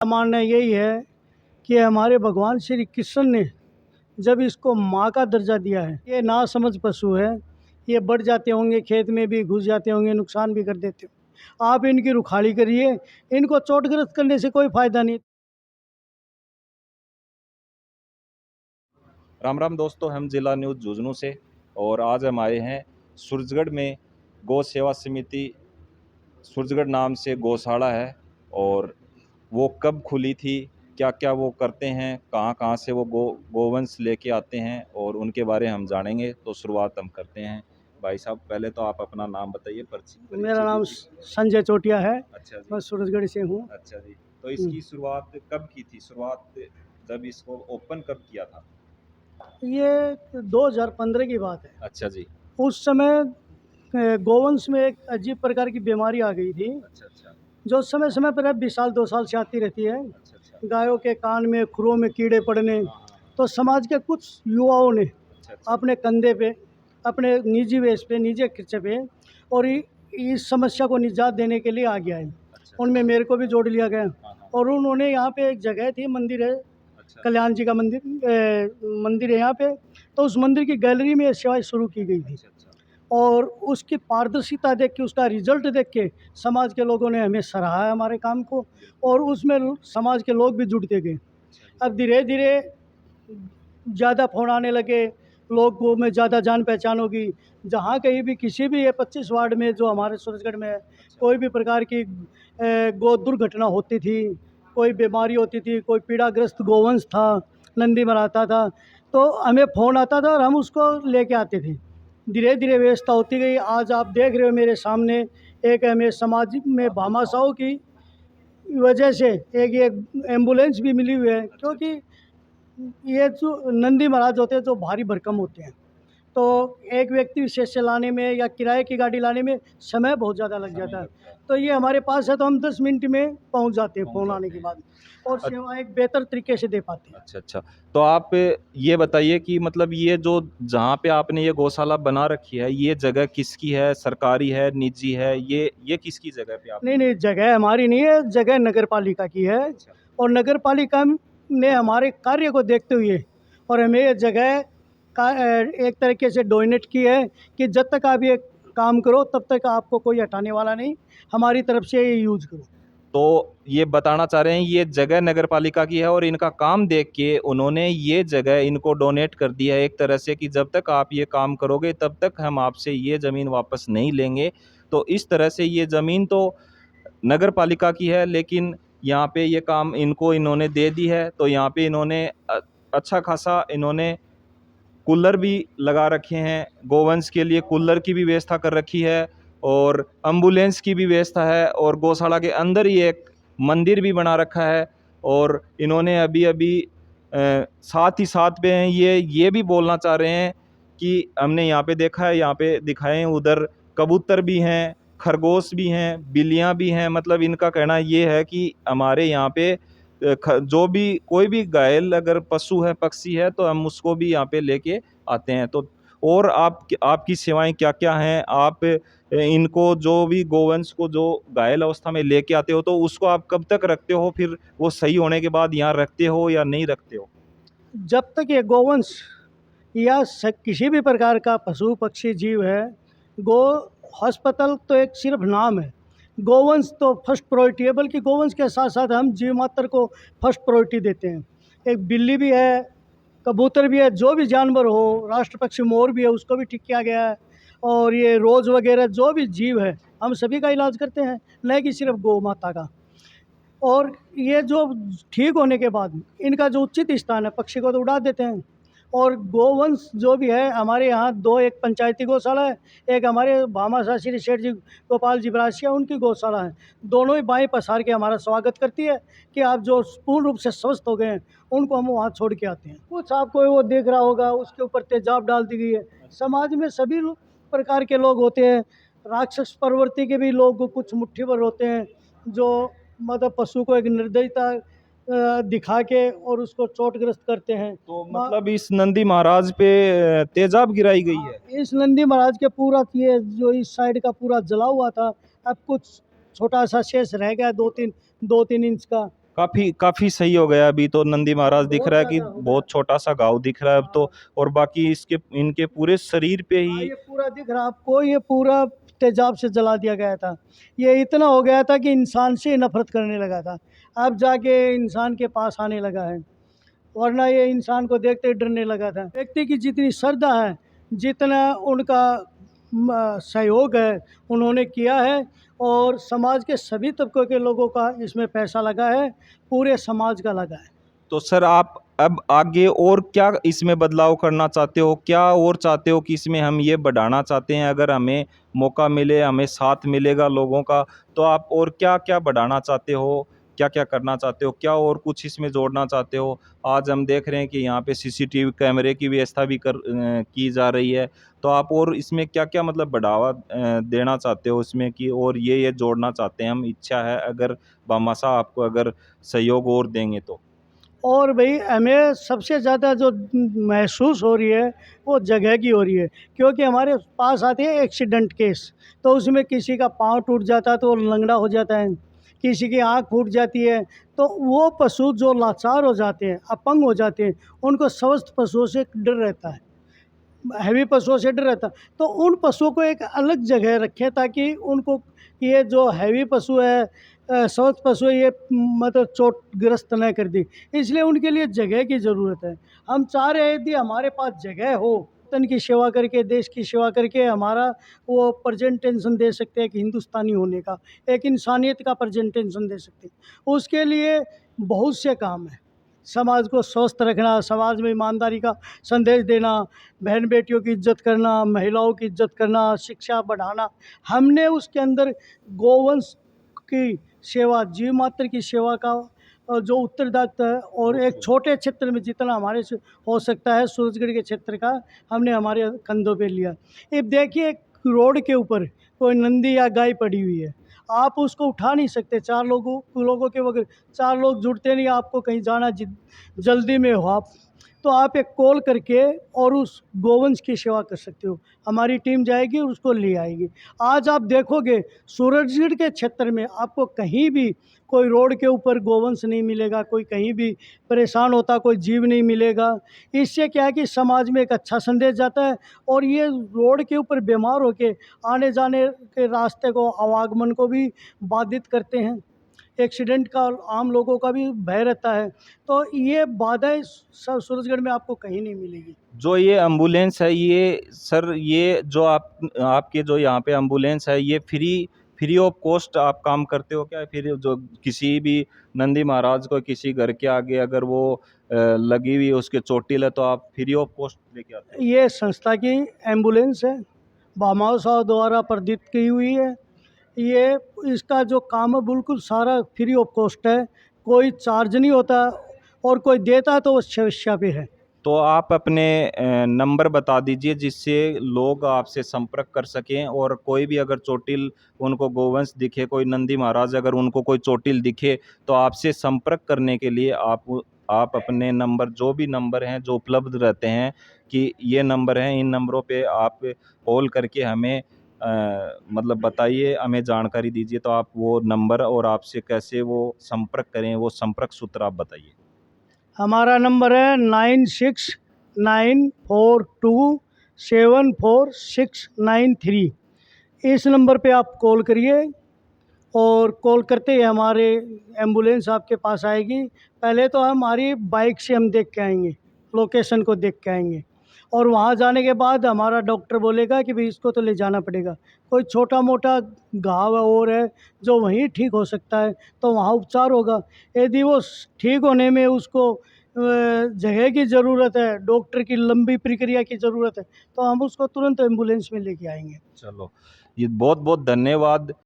मानना यही है कि हमारे भगवान श्री कृष्ण ने जब इसको माँ का दर्जा दिया है, ये नासमझ पशु है, ये बढ़ जाते होंगे, खेत में भी घुस जाते होंगे, नुकसान भी कर देते हो। आप इनकी रुखाली करिए, इनको चोटग्रस्त करने से कोई फायदा नहीं। राम राम दोस्तों, हम जिला न्यूज़ झुंझुनू से और आज हम आए हैं सूरजगढ़ में। गौ सेवा समिति सूरजगढ़ नाम से गौशाला है और वो कब खुली थी, क्या क्या वो करते हैं, कहाँ कहाँ से वो गोवंश लेके आते हैं और उनके बारे में हम जानेंगे। तो शुरुआत हम करते हैं। भाई साहब, पहले तो आप अपना नाम बताइए। मेरा नाम संजय चोटिया है। अच्छा जी। मैं सूरजगढ़ से हूँ। अच्छा जी। तो इसकी शुरुआत कब की थी? शुरुआत जब इसको ओपन कब किया था? ये 2015 की बात है। अच्छा जी। उस समय गोवंश में एक अजीब प्रकार की बीमारी आ गई थी, अच्छा अच्छा जो समय समय पर अब 20 साल 2 साल से आती रहती है। अच्छा अच्छा। गायों के कान में, खुरों में कीड़े पड़ने। हाँ हाँ हाँ। तो समाज के कुछ युवाओं ने अच्छा अच्छा। अपने कंधे पे, अपने निजी बेस पे, निजी खर्चे पे और इस समस्या को निजात देने के लिए आगे आए। अच्छा उनमें मेरे को भी जोड़ लिया गया। हाँ हाँ। और उन्होंने यहाँ पे एक जगह थी, मंदिर है, अच्छा कल्याण जी का मंदिर, मंदिर है यहाँ पे। तो उस मंदिर की गैलरी में ये सेवाएं शुरू की गई थी। अच्छा अच्छा। और उसकी पारदर्शिता देख के, उसका रिजल्ट देख के समाज के लोगों ने हमें सराहा है, हमारे काम को। और उसमें समाज के लोग भी जुड़ते गए। अच्छा जी। अब धीरे धीरे ज़्यादा फ़ोन आने लगे, लोगों में ज़्यादा जान पहचान होगी। जहाँ कहीं भी किसी भी ये 25 वार्ड में जो हमारे सूरजगढ़ में है, कोई भी प्रकार की गो दुर्घटना होती थी, कोई बीमारी होती थी, कोई पीड़ाग्रस्त गोवंश था, नंदी मराता था, तो हमें फ़ोन आता था और हम उसको लेके आते थे। धीरे धीरे व्यवस्था होती गई। आज आप देख रहे हो मेरे सामने, एक हमें समाज में भामाशाहों की वजह से एक एम्बुलेंस भी मिली हुई है, क्योंकि ये जो नंदी महाराज होते हैं जो भारी भरकम होते हैं, तो एक व्यक्ति विशेष से लाने में या किराए की गाड़ी लाने में समय बहुत ज़्यादा लग जाता है। तो ये हमारे पास है तो हम 10 मिनट में पहुंच जाते हैं फ़ोन आने के बाद, और सेवा एक बेहतर तरीके से दे पाते हैं। अच्छा अच्छा। तो आप ये बताइए कि मतलब ये जो जहाँ पे आपने ये गौशाला बना रखी है, ये जगह किसकी है? सरकारी है, निजी है? ये किसकी जगह पे आप? नहीं नहीं, जगह हमारी नहीं है, जगह नगर पालिका की है। अच्छा और नगर पालिका ने हमारे कार्य को देखते हुए और हमें ये जगह का एक तरीके से डोनेट की है कि जब तक आप ये काम करो तब तक आपको कोई हटाने वाला नहीं, हमारी तरफ से ये यूज करो। तो ये बताना चाह रहे हैं ये जगह नगर पालिका की है और इनका काम देख के उन्होंने ये जगह इनको डोनेट कर दिया है एक तरह से कि जब तक आप ये काम करोगे तब तक हम आपसे ये ज़मीन वापस नहीं लेंगे। तो इस तरह से ये ज़मीन तो नगर पालिका की है, लेकिन यहाँ पे ये काम इनको इन्होंने दे दी है। तो यहाँ पे इन्होंने अच्छा खासा इन्होंने कूलर भी लगा रखे हैं, गोवंश के लिए कूलर की भी व्यवस्था कर रखी है और एम्बुलेंस की भी व्यवस्था है और गौशाला के अंदर ही एक मंदिर भी बना रखा है। और इन्होंने अभी अभी साथ ही साथ में ये भी बोलना चाह रहे हैं कि हमने यहाँ पे देखा है, यहाँ पे दिखाए हैं, उधर कबूतर भी हैं, खरगोश भी हैं, बिल्लियाँ भी हैं। मतलब इनका कहना ये है कि हमारे यहाँ पे जो भी कोई भी घायल अगर पशु है, पक्षी है, तो हम उसको भी यहाँ पे लेके आते हैं। तो और आपकी सेवाएं क्या क्या हैं? आप इनको जो भी गोवंश को जो घायल अवस्था में लेके आते हो तो उसको आप कब तक रखते हो? फिर वो सही होने के बाद यहाँ रखते हो या नहीं रखते हो? जब तक ये गोवंश या किसी भी प्रकार का पशु पक्षी जीव है, गो अस्पताल तो एक सिर्फ नाम है। गोवंश तो फर्स्ट प्रायोरिटी है, बल्कि गोवंश के साथ साथ हम जीव मात्र को फर्स्ट प्रायोरिटी देते हैं। एक बिल्ली भी है, कबूतर भी है, जो भी जानवर हो, राष्ट्र पक्षी मोर भी है, उसको भी ठीक किया गया है। और ये रोज़ वगैरह जो भी जीव है, हम सभी का इलाज करते हैं, न कि सिर्फ गौ माता का। और ये जो ठीक होने के बाद इनका जो उचित स्थान है, पक्षी को तो उड़ा देते हैं। और गोवंश जो भी है हमारे यहाँ दो, एक पंचायती गौशाला है, एक हमारे भामाशाह श्री सेठ जी गोपाल जी बरासिया उनकी गौशाला है। दोनों ही बाएं पसार के हमारा स्वागत करती है कि आप जो पूर्ण रूप से स्वस्थ हो गए हैं उनको हम वहाँ छोड़ के आते हैं। कुछ आपको वो देख रहा होगा, उसके ऊपर तेजाब डाल दी गई है। समाज में सभी प्रकार के लोग होते हैं, राक्षस प्रवृत्ति के भी लोग कुछ मुट्ठी भर होते हैं, जो मतलब पशु को एक निर्दयता दिखा के और उसको चोटग्रस्त करते हैं। तो मतलब इस नंदी महाराज पे तेजाब गिराई गई है? इस नंदी महाराज के पूरा ये जो इस साइड का पूरा जला हुआ था, अब कुछ छोटा सा शेष रह गया, 2-3 इंच का। काफी काफी सही हो गया। अभी तो नंदी महाराज दिख बहुत रहा है कि ज़्यादा हो बहुत छोटा सा घाव दिख रहा है अब तो, और बाकी इसके इनके पूरे शरीर पे हाँ, ही। ये पूरा दिख रहा आपको, ये पूरा तेजाब से जला दिया गया था। ये इतना हो गया था कि इंसान से नफरत करने लगा था, अब जाके इंसान के पास आने लगा है, वरना ये इंसान को देखते ही डरने लगा था। व्यक्ति की जितनी श्रद्धा है, जितना उनका सहयोग है, उन्होंने किया है, और समाज के सभी तबकों के लोगों का इसमें पैसा लगा है, पूरे समाज का लगा है। तो सर आप अब आगे और क्या इसमें बदलाव करना चाहते हो, क्या और चाहते हो कि इसमें हम ये बढ़ाना चाहते हैं? अगर हमें मौका मिले, हमें साथ मिलेगा लोगों का, तो आप और क्या क्या बढ़ाना चाहते हो, क्या क्या करना चाहते हो, क्या और कुछ इसमें जोड़ना चाहते हो? आज हम देख रहे हैं कि यहाँ पे सीसीटीवी कैमरे की व्यवस्था भी की जा रही है, तो आप और इसमें क्या क्या मतलब बढ़ावा देना चाहते हो इसमें, कि और ये जोड़ना चाहते हैं हम, इच्छा है अगर बामासा आपको अगर सहयोग और देंगे तो? और भाई हमें सबसे ज़्यादा जो महसूस हो रही है वो जगह की हो रही है, क्योंकि हमारे पास आते हैं एक्सीडेंट केस, तो उसमें किसी का पाँव टूट जाता है तो वो लंगड़ा हो जाता है, किसी की आँख फूट जाती है, तो वो पशु जो लाचार हो जाते हैं, अपंग हो जाते हैं, उनको स्वस्थ पशुओं से डर रहता है, हैवी पशुओं से डर रहता है। तो उन पशुओं को एक अलग जगह रखें, ताकि उनको ये जो हैवी पशु है, स्वस्थ पशु है, ये मतलब चोटग्रस्त न कर दी, इसलिए उनके लिए जगह की ज़रूरत है। हम चाह रहे हैं यदि हमारे पास जगह हो, वतन की सेवा करके, देश की सेवा करके हमारा वो प्रेजेंटेशन दे सकते हैं कि हिंदुस्तानी होने का, एक इंसानियत का प्रेजेंटेशन दे सकते हैं। उसके लिए बहुत से काम हैं। समाज को स्वस्थ रखना, समाज में ईमानदारी का संदेश देना, बहन बेटियों की इज्जत करना, महिलाओं की इज्जत करना, शिक्षा बढ़ाना। हमने उसके अंदर गोवंश की सेवा, जीव मात्र की सेवा का जो उत्तरदायित्व है, और एक छोटे क्षेत्र में जितना हमारे से हो सकता है, सूरजगढ़ के क्षेत्र का हमने हमारे कंधों पे लिया। अब देखिए, एक रोड के ऊपर कोई नंदी या गाय पड़ी हुई है, आप उसको उठा नहीं सकते, 4 लोगों के बगैर, 4 लोग जुड़ते नहीं, आपको कहीं जाना जल्दी में हो आप, तो आप एक कॉल करके और उस गोवंश की सेवा कर सकते हो। हमारी टीम जाएगी और उसको ले आएगी। आज आप देखोगे सूरजगढ़ के क्षेत्र में आपको कहीं भी कोई रोड के ऊपर गोवंश नहीं मिलेगा, कोई कहीं भी परेशान होता कोई जीव नहीं मिलेगा। इससे क्या है कि समाज में एक अच्छा संदेश जाता है, और ये रोड के ऊपर बीमार होके आने जाने के रास्ते को, आवागमन को भी बाधित करते हैं। एक्सीडेंट का आम लोगों का भी भय रहता है, तो ये बाधाएँ सूरजगढ़ में आपको कहीं नहीं मिलेगी। जो ये एम्बुलेंस है, ये सर ये जो आपके जो यहाँ पे एम्बुलेंस है, ये फ्री ऑफ कॉस्ट आप काम करते हो क्या? फिर जो किसी भी नंदी महाराज को किसी घर के आगे अगर वो लगी हुई है, उसके चोटिल है, तो आप फ्री ऑफ कॉस्ट लेके आते हो? ये संस्था की एम्बुलेंस है, भामाओ साहब द्वारा प्रदत्त की हुई है। ये इसका जो काम है बिल्कुल सारा फ्री ऑफ कॉस्ट है, कोई चार्ज नहीं होता, और कोई देता है तो वो शिष्या पे है। तो आप अपने नंबर बता दीजिए जिससे लोग आपसे संपर्क कर सकें, और कोई भी अगर चोटिल उनको गोवंश दिखे, कोई नंदी महाराज अगर उनको कोई चोटिल दिखे, तो आपसे संपर्क करने के लिए आप अपने नंबर, जो भी नंबर हैं जो उपलब्ध रहते हैं, कि ये नंबर हैं, इन नंबरों पे आप कॉल करके हमें मतलब बताइए, हमें जानकारी दीजिए। तो आप वो नंबर और आपसे कैसे वो संपर्क करें, वो संपर्क सूत्र आप बताइए। हमारा नंबर है 9694274693। इस नंबर पे आप कॉल करिए, और कॉल करते ही हमारे एम्बुलेंस आपके पास आएगी। पहले तो हमारी बाइक से हम देख के आएंगे, लोकेशन को देख के आएंगे, और वहाँ जाने के बाद हमारा डॉक्टर बोलेगा कि भाई इसको तो ले जाना पड़ेगा। कोई छोटा मोटा घाव और है जो वहीं ठीक हो सकता है, तो वहाँ उपचार होगा। यदि वो ठीक होने में उसको जगह की ज़रूरत है, डॉक्टर की लंबी प्रक्रिया की ज़रूरत है, तो हम उसको तुरंत एम्बुलेंस में लेके आएंगे। चलो, ये बहुत बहुत धन्यवाद।